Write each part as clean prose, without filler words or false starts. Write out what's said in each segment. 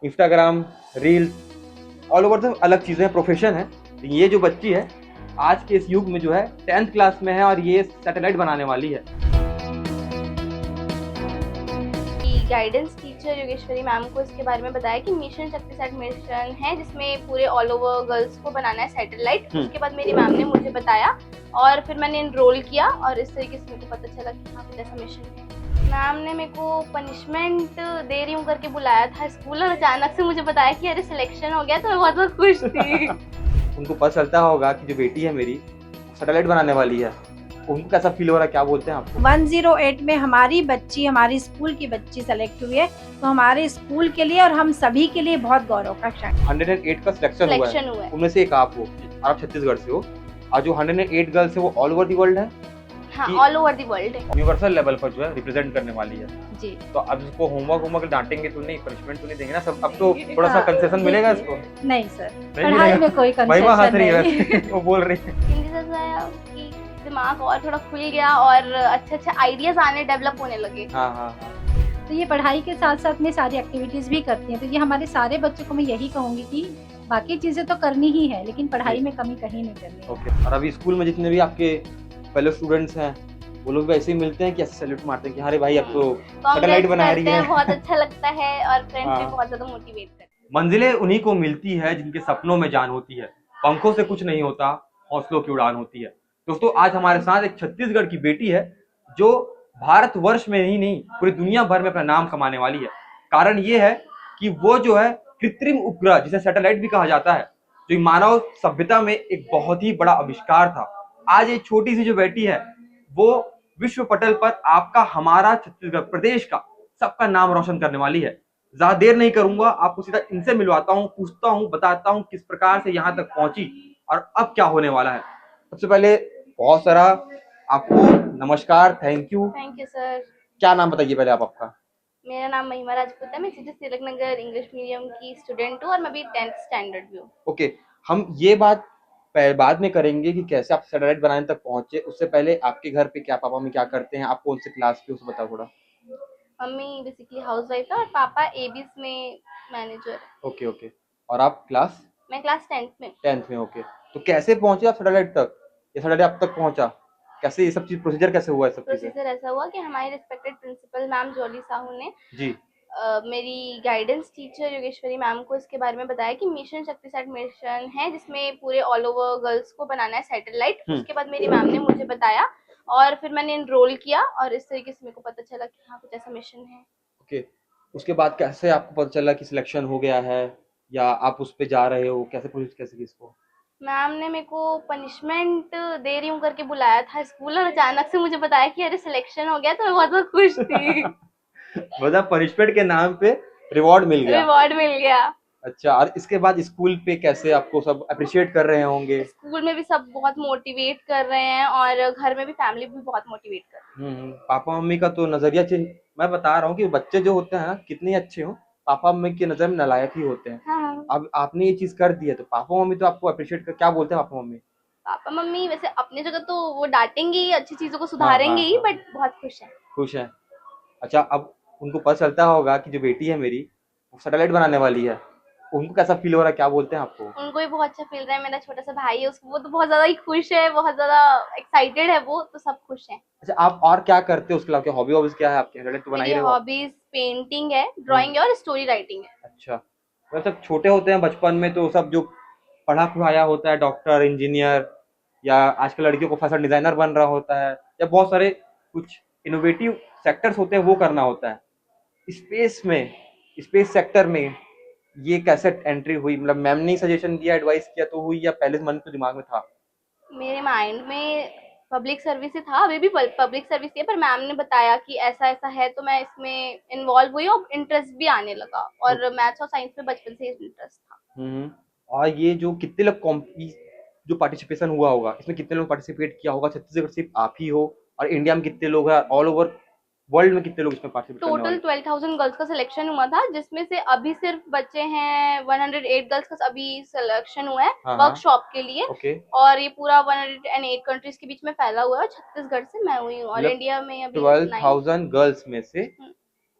Instagram, reels, all over सब अलग चीज़ें हैं, प्रोफेशन है। ये जो बच्ची है आज के इस युग में जो है 10th क्लास में है और ये सैटेलाइट बनाने वाली है। गाइडेंस टीचर योगेश्वरी मैम को इसके बारे में बताया कि मिशन शक्तिसैट मिशन है जिसमें पूरे ऑल ओवर गर्ल्स को बनाना है सैटेलाइट। उसके बाद मेरी मैम ने मुझे बताया और फिर मैंने एनरोल किया और इस तरीके से मेरे को पता चला कि हाँ कुछ ऐसा मिशन है। मैम ने मेरे को पनिशमेंट दे रही हूँ करके बुलाया था स्कूल और अचानक से मुझे बताया कि अरे सिलेक्शन हो गया, तो मैं बहुत खुश थी। उनको पता चलता होगा कि जो बेटी है मेरी सैटेलाइट बनाने वाली है, उनको कैसा फील हो रहा है, क्या बोलते हैं आपको? 108 में हमारी बच्ची, हमारी स्कूल की बच्ची सेलेक्ट हुई है, तो हमारे स्कूल के लिए और हम सभी के लिए बहुत गौरव का क्षण। 108 का सिलेक्शन हुआ है, उनमें से एक आप हो और आप छत्तीसगढ़ से हो। और जो 108 गर्ल्स है वो ऑल ओवर दी वर्ल्ड है। हाँ, ऑल ओवर दी वर्ल्ड है, यूनिवर्सल लेवल पर जो है रिप्रेजेंट करने वाली है जी। तो अब इसको होमवर्क डांटेंगे तो नहीं, पनिशमेंट तो नहीं देंगे ना सब? अब तो थोड़ा सा कंसेशन मिलेगा इसको? नहीं सर, पढ़ाई में कोई कंसेशन नहीं। वो बोल रही है हिंदी से आया कि दिमाग और थोड़ा खुल गया और अच्छे आइडियाज आने डेवलप होने लगे। हाँ। तो ये पढ़ाई के साथ साथ में सारी एक्टिविटीज भी करती हैं, तो ये हमारे सारे बच्चों को मैं यही कहूंगी कि बाकी चीजें तो करनी ही है लेकिन पढ़ाई में कमी कहीं नहीं करनी है। ओके। और अभी स्कूल में जितने भी आपके फेलो स्टूडेंट्स हैं वो लोग भी ऐसे ही मिलते हैं कि ऐसे सैल्यूट मारते हैं कि अरे भाई अब तो सैटेलाइट बना रही है। बहुत अच्छा लगता है और फ्रेंड्स भी बहुत ज्यादा मोटिवेट करते हैं। मंजिलें उन्हीं को मिलती है जिनके सपनों में जान होती है, पंखों से कुछ नहीं होता, हौसलों की उड़ान होती है। दोस्तों आज हमारे साथ एक छत्तीसगढ़ की बेटी है जो भारतवर्ष में ही नहीं पूरी दुनिया भर में अपना नाम कमाने वाली है। कारण ये है कि वो जो है कृत्रिम उपग्रह जिसे सैटेलाइट भी कहा जाता है, जो मानव सभ्यता में एक बहुत ही बड़ा आविष्कार था, आज ये छोटी सी जो बेटी है वो विश्व पटल पर आपका, हमारा छत्तीसगढ़ प्रदेश का, सबका नाम रोशन करने वाली है। ज्यादा देर नहीं करूंगा, आपको सीधा इनसे मिलवाता हूँ, पूछता हूँ, बताता हूँ किस प्रकार से यहाँ तक पहुंची और अब क्या होने वाला है। सबसे पहले बहुत सारा आपको नमस्कार, थैंक यू सर। क्या नाम बताइए पहले आप आपका? मेरा नाम महिमा राजपूत है, मैं सीधे तिलक नगर इंग्लिश मीडियम की स्टूडेंट हूँ और मैं भी 10th स्टैंडर्ड भी हूँ। ओके, हम ये बात बाद में करेंगे कि कैसे आप सैटेलाइट बनाने तक पहुंचे। उससे पहले आपके घर पे क्या पापा मम्मी क्या करते हैं, आप कौन से क्लास के, उसे बताओ थोड़ा। मम्मी बेसिकली हाउसवाइफ है और पापा एबीस में मैनेजर है। ओके। और आप क्लास? मैं क्लास 10th में। ओके। तो कैसे पहुंचे आप सैटेलाइट तक? ये सैटेलाइट आप तक पहुंचा कैसे? ये सब चीज प्रोसीजर कैसे हुआ? सब चीजें प्रोसीजर ऐसा हुआ कि हमारे respected principal ma'am Jolly Sahu ने जी मेरी गाइडेंस टीचर योगेश्वरी मैम को इसके बारे में बताया कि मिशन शक्तिसैट मिशन है जिसमें पूरे ऑल ओवर गर्ल्स को बनाना है सैटेलाइट। उसके बाद मेरी मैम ने मुझे बताया और फिर मैंने एनरोल किया और इस तरीके से मेरे को पता चला कि हाँ कुछ ऐसा मिशन है। ओके। उसके बाद कैसे आपको पता चला कि सिलेक्शन हो गया है या आप उस पे जा रहे हो? कैसे प्रोसेस कैसे की इसको? मैम ने मेरे को पनिशमेंट दे रही हूँ करके बुलाया था स्कूल और अचानक से मुझे बताया कि अरे सिलेक्शन हो गया, तो मैं बहुत खुश थी। मतलब पनिशमेंट के नाम पे रिवॉर्ड मिल गया। अच्छा, और इसके बाद स्कूल पे कैसे आपको सब अप्रिशिएट कर रहे होंगे? स्कूल में भी सब बहुत मोटिवेट कर रहे हैं और घर में भी फैमिली भी बहुत मोटिवेट कर रही है। पापा मम्मी का तो नजरिया चेंज। मैं बता रहा हूँ कि बच्चे जो होते हैं ना, कितने अच्छे हो, पापा मम्मी की नजर में नालायक ही होते हैं। हाँ। अब आपने ये चीज कर दी है तो पापा मम्मी तो आपको अप्रिशिएट कर, क्या बोलते हैं पापा मम्मी? पापा मम्मी वैसे अपनी जगह तो वो डांटेंगे ही, अच्छी चीजों को सुधारेंगे ही, बट बहुत खुश है। खुश है। अच्छा, अब उनको पता चलता होगा कि जो बेटी है मेरी वो सैटेलाइट बनाने वाली है, उनको कैसा फील हो रहा है, क्या बोलते हैं आपको? उनको भी बहुत अच्छा फील रहा है। मेरा छोटा सा भाई है, उसको वो तो बहुत ज्यादा ही खुश है, बहुत ज्यादा एक्साइटेड है वो, तो सब खुश हैं। अच्छा, आप और क्या करते हो उसके अलावा? हॉबी हॉबीज क्या है आपके? सैटेलाइट तो बना ही मेरी रहे हो। हॉबीज पेंटिंग है, ड्राइंग है और स्टोरी राइटिंग है। अच्छा, वैसे छोटे होते हैं बचपन में तो सब जो पढ़ा पढ़ाया होता है, डॉक्टर, इंजीनियर, या आजकल लड़कियों को फैशन डिजाइनर बन रहा होता है, या बहुत सारे कुछ इनोवेटिव सेक्टर्स होते हैं वो करना होता है। स्पेस में, स्पेस सेक्टर में ये कैसे एंट्री हुई? मतलब मैम ने सजेशन दिया, एडवाइस किया तो हुई, या पहले से मन तो दिमाग में था? मेरे माइंड में पब्लिक सर्विस ही था, अभी भी पब्लिक सर्विस है, पर मैम ने बताया कि ऐसा ऐसा है तो मैं इसमें इन्वॉल्व हुई और इंटरेस्ट भी आने लगा और मैथ्स और साइंस में बचपन से इंटरेस्ट था। और ये जो कितने लोग जो पार्टिसिपेशन हुआ होगा, इसमें कितने लोग पार्टिसिपेट किया होगा? छत्तीसगढ़ सिर्फ आप ही हो? और इंडिया में कितने लोग हैं? ऑल ओवर वर्ल्ड में कितने लोग इसमें पार्टिसिपेट करने वाले? टोटल 12,000 गर्ल्स का सिलेक्शन हुआ था, जिसमें से अभी सिर्फ बच्चे हैं 108 गर्ल्स का अभी सिलेक्शन हुआ है वर्कशॉप के लिए। ओके। और ये पूरा 108 कंट्रीज के बीच में फैला हुआ है। छत्तीसगढ़ से मैं हुई हूँ, ऑल इंडिया में अभी 12,000 गर्ल्स में से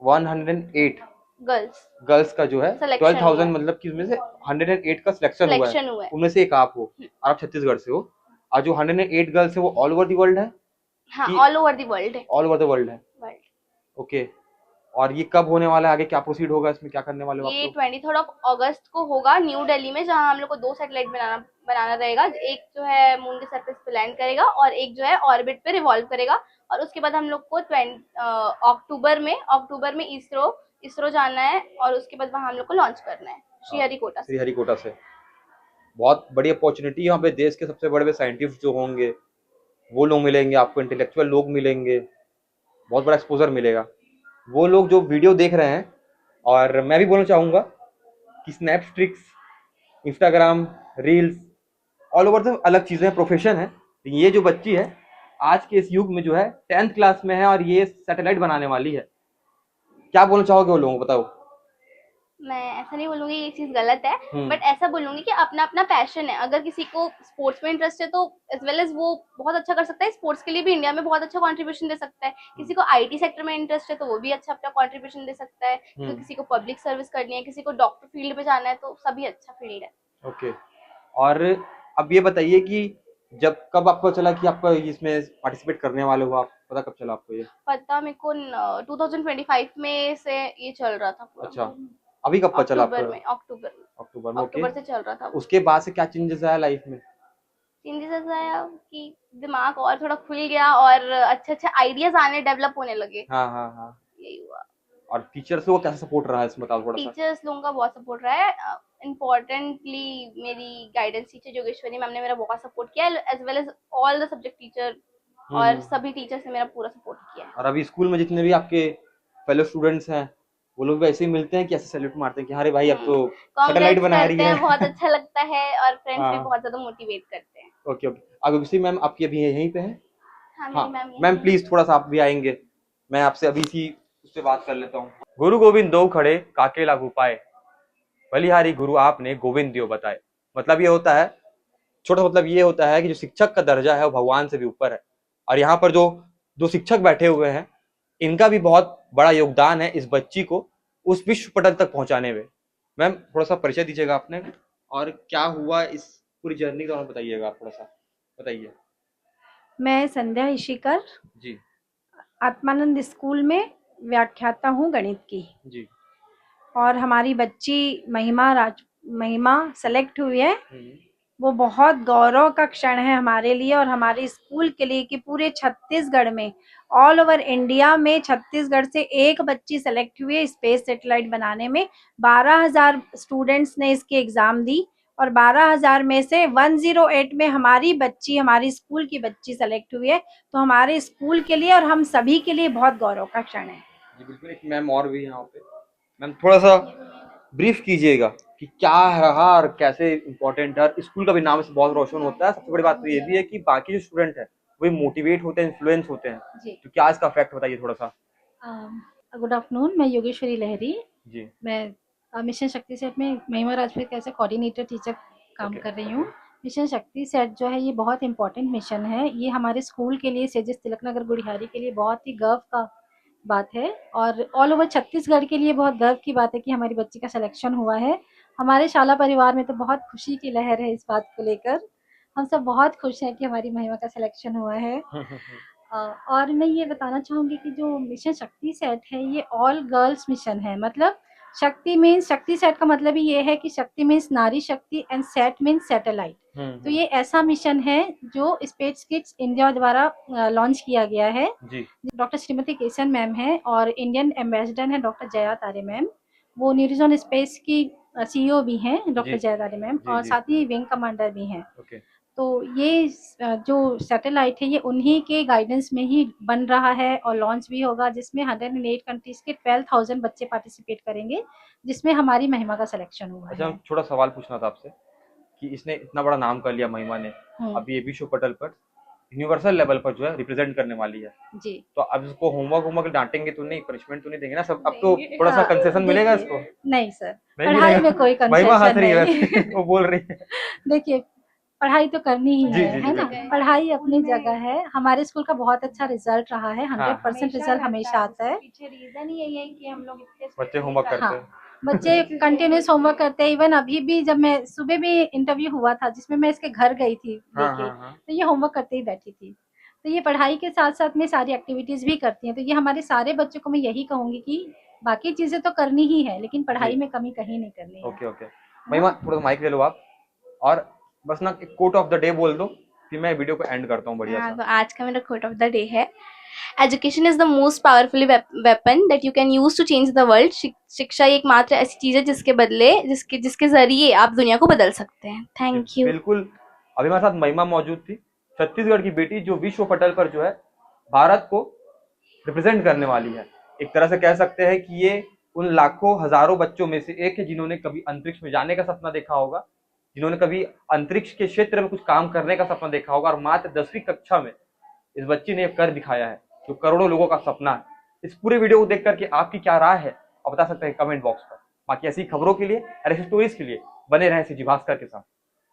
108 गर्ल्स का जो है Selection 12,000 हुआ। मतलब कि उसमें से 108 का सिलेक्शन हुआ है, सिलेक्शन हुआ है। उनमें से एक आप हो और आप छत्तीसगढ़ से हो। और जो 108 गर्ल्स है वो ऑल ओवर द वर्ल्ड है हाँ, कि ऑल ओवर द वर्ल्ड है। ऑल ओवर द वर्ल्ड है? वर्ल्ड। ओके। और ये कब होने वाला है, आगे क्या प्रोसीड होगा, इसमें क्या करने वाले हो आप ये लोग? 23 अगस्त को होगा न्यू दिल्ली में, जहाँ हम लोग को 2 सैटेलाइट बनाना रहेगा। एक जो है मून के सरफेस पे लैंड करेगा और एक जो है ऑर्बिट पे रिवॉल्व करेगा। और उसके बाद हम लोग को अक्टूबर में इसरो जाना है और उसके बाद वहाँ हम लोग को लॉन्च करना है श्रीहरिकोटा से। श्रीहरिकोटा से बहुत बड़ी अपॉर्चुनिटी है। यहाँ पे देश के सबसे बड़े बड़े साइंटिस्ट जो होंगे वो लोग मिलेंगे आपको, इंटेलेक्चुअल लोग मिलेंगे, बहुत बड़ा एक्सपोजर मिलेगा। वो लोग जो वीडियो देख रहे हैं, और मैं भी बोलना चाहूँगा कि स्नैपस्ट्रिक्स, इंस्टाग्राम, रील्स, ऑल ओवर से अलग चीज़ें हैं, प्रोफेशन है। ये जो बच्ची है आज के इस युग में जो है 10th क्लास में है और ये सैटेलाइट बनाने वाली है, क्या बोलना चाहोगे वो लोगों को, बताओ? मैं ऐसा नहीं बोलूंगी ये चीज गलत है, बट ऐसा बोलूंगी कि अपना अपना पैशन है। अगर किसी को स्पोर्ट्स में इंटरेस्ट है तो एज वेल एज वो बहुत अच्छा कर सकता है, स्पोर्ट्स के लिए भी इंडिया में बहुत अच्छा कंट्रीब्यूशन दे सकता है। किसी को आईटी सेक्टर में इंटरेस्ट है तो वो भी अच्छा अपना कंट्रीब्यूशन दे सकता है। तो किसी को पब्लिक सर्विस करनी है, किसी को डॉक्टर फील्ड में जाना है, तो सभी अच्छा फील्ड है। ओके। और अब ये बताइए कि कब आपको चला कि आपको इसमें पार्टिसिपेट करने वाले हो आप, पता कब चला आपको ये? पता मेरे को 2025 में से ये चल रहा था पूरा। अच्छा, अभी कब पता चला आपको? अक्टूबर में ओके। से चल रहा था। उसके बाद से क्या चेंजेस आया लाइफ में? चेंजेस ऐसा आया कि दिमाग और थोड़ा खुल गया और अच्छे आइडियाज आने, डेवलप होने लगे। हाँ। यही हुआ। और टीचर्स लोगों का कैसा सपोर्ट रहा है इसमें, बताओ थोड़ा सा। टीचर्स लोगों का बहुत सपोर्ट रहा है। इम्पोर्टेंटली मेरी गाइडेंस टीचर योगेश्वरी मैम ने मेरा बहुत सपोर्ट किया, as well as all the subject teacher और सभी टीचर्स ने मेरा पूरा सपोर्ट किया। और अभी स्कूल में जितने भी आपके फेलो स्टूडेंट्स हैं वो लोग भी ऐसे ही मिलते हैं कि ऐसे सैल्यूट मारते हैं कि अरे भाई अब तो सैटेलाइट बना रही है? बहुत अच्छा लगता है और फ्रेंड्स भी बहुत ज्यादा मोटिवेट करते हैं। ओके। अब इसी मैम आपकी अभी यहीं पे है? हाँ मैम प्लीज थोड़ा सा आप भी आएंगे, मैं आपसे अभी इसी उससे बात कर लेता हूँ। गुरु गोविंद दो खड़े काके लागू पाए, बलिहारी गुरु आपने गोविंद दियो बताए। मतलब ये होता है, छोटा मतलब ये होता है कि जो शिक्षक का दर्जा है वो भगवान से भी ऊपर है। और यहाँ पर जो शिक्षक बैठे हुए हैं इनका भी बहुत बड़ा योगदान है इस बच्ची को उस विश्व पटल तक पहुंचाने में। मैम थोड़ा सा परिचय दीजिएगा अपने, और क्या हुआ इस पूरी जर्नी का बताइएगा, आप थोड़ा सा बताइए। मैं संध्या इशिकर जी। आत्मानंद स्कूल में व्याख्याता हूँ गणित की जी। और हमारी बच्ची महिमा सेलेक्ट हुई है। वो बहुत गौरव का क्षण है हमारे लिए और हमारे स्कूल के लिए कि पूरे छत्तीसगढ़ में, ऑल ओवर इंडिया में छत्तीसगढ़ से एक बच्ची सेलेक्ट हुई है स्पेस सैटेलाइट बनाने में। 12,000 स्टूडेंट्स ने इसकी एग्जाम दी और 12,000 में से 108 में हमारी स्कूल की बच्ची सेलेक्ट हुई है। तो हमारे स्कूल के लिए और हम सभी के लिए बहुत गौरव का क्षण है। जी बिल्कुल। एक मैम और भी यहाँ पे, मैम थोड़ा सा ब्रीफ कीजिएगा कि क्या रहा और कैसे इम्पोर्टेंट है। स्कूल का भी नाम से बहुत रोशन होता है। सबसे बड़ी बात तो ये भी है कि बाकी जो स्टूडेंट है वही मोटिवेट होते हैं, इन्फ्लुएंस होते हैं। तो क्या इसका इफेक्ट बताइए थोड़ा सा। गुड आफ्टरनून, मैं योगेश्वरी लहरी जी। मैं मिशन शक्ति सेट में महिमा राजपूत कैसे कोऑर्डिनेटर टीचर काम कर रही हूँ। मिशन शक्ति सेट जो है ये बहुत इंपॉर्टेंट मिशन है। ये हमारे स्कूल के लिए, सेजिस तिलक नगर गुड़िहारी के लिए बहुत ही गर्व का बात है और ऑल ओवर छत्तीसगढ़ के लिए बहुत गर्व की बात है कि हमारी बच्ची का सिलेक्शन हुआ है। हमारे शाला परिवार में तो बहुत खुशी की लहर है इस बात को लेकर। हम सब बहुत खुश हैं कि हमारी महिमा का सिलेक्शन हुआ है। और मैं ये बताना चाहूँगी कि जो मिशन शक्ति सेट है ये ऑल गर्ल्स मिशन है। मतलब शक्ति मीन्स, शक्ति सेट का मतलब ही ये है कि शक्ति मीन्स नारी शक्ति एंड सेट मीन्स सैटेलाइट। तो ये ऐसा मिशन है जो स्पेस किड्स इंडिया द्वारा लॉन्च किया गया है। डॉक्टर श्रीमती केसन मैम है और इंडियन एम्बेसडर है डॉक्टर जया तारे मैम। वो न्यूरिजॉन स्पेस की सीईओ भी हैं डॉक्टर जया तारे मैम, और साथ ही विंग कमांडर भी हैं। तो ये जो सैटेलाइट है ये उन्हीं के गाइडेंस में ही बन रहा है और लॉन्च भी होगा, जिसमें 108 कंट्रीज के 12,000 बच्चे पार्टिसिपेट करेंगे, जिसमें हमारी महिमा का सिलेक्शन हुआ है। अच्छा, छोटा सवाल पूछना था आपसे कि इसने इतना बड़ा नाम कर लिया महिमा ने, अभी ये विश्व पटल पर यूनिवर्सल लेवल पर जो है रिप्रेजेंट करने वाली है जी। तो अब इसको होमवर्क डांटेंगे तो नहीं, पनिशमेंट तो नहीं देंगे ना सब? अब तो थोड़ा सा कंसेशन मिलेगा इसको? नहीं सर, पढ़ाई में कोई कंसेशन महिमा हंस रही है वो बोल रही है। देखिए पढ़ाई तो करनी ही जी, है, जी, जी, है ना। बिल्कुल। पढ़ाई अपनी जगह है। हमारे स्कूल का बहुत अच्छा रिजल्ट रहा है, 100% रिजल्ट हमेशा आता है। पीछे रीजन ही यही है कि हम लोग इतने बच्चे होमवर्क करते हाँ, हैं। बच्चे कंटिन्यूस होमवर्क करते हैं। इवन अभी भी जब मैं सुबह भी इंटरव्यू हुआ था जिसमें मैं इसके घर गई थी हाँ, लेके, हाँ, हाँ। तो ये होमवर्क करते ही बैठी थी। तो ये पढ़ाई के साथ साथ में सारी एक्टिविटीज भी करती हैं। तो ये हमारे सारे बच्चों को मैं यही कहूंगी कि बाकी चीजें तो करनी ही है, लेकिन पढ़ाई जी। में कमी कहीं नहीं करनी है। Okay, okay. महिमा थोड़ा माइक ले लो आप, और बस ना एक कोट ऑफ द डे बोल दो, फिर मैं वीडियो को एंड करता हूँ बढ़िया हाँ, सा। तो आज का मेरा कोट ऑफ द डे है, education is the most powerful weapon that you can use to change the world. शिक्षा एक मात्र ऐसी चीज है जिसके बदले जिसके जिसके जरिए आप दुनिया को बदल सकते हैं। Thank you. बिल्कुल। अभी हमारे साथ महिमा मौजूद थी, छत्तीसगढ़ की बेटी, जो विश्व पटल पर जो है भारत को रिप्रेजेंट करने वाली है। एक तरह से कह सकते हैं कि ये उन लाखों हजारों बच्चों में से एक है जिन्होंने कभी अंतरिक्ष में जाने का सपना देखा होगा, जिन्होंने कभी अंतरिक्ष के क्षेत्र में कुछ काम करने का सपना देखा होगा, और मात्र 10वीं कक्षा में इस बच्ची ने कर दिखाया है, जो करोड़ों लोगों का सपना है। इस पूरे वीडियो को देख करके आपकी क्या राय है आप बता सकते हैं कमेंट बॉक्स पर। बाकी ऐसी खबरों के लिए और ऐसी स्टोरीज के लिए बने रहें सीजी भास्कर के साथ।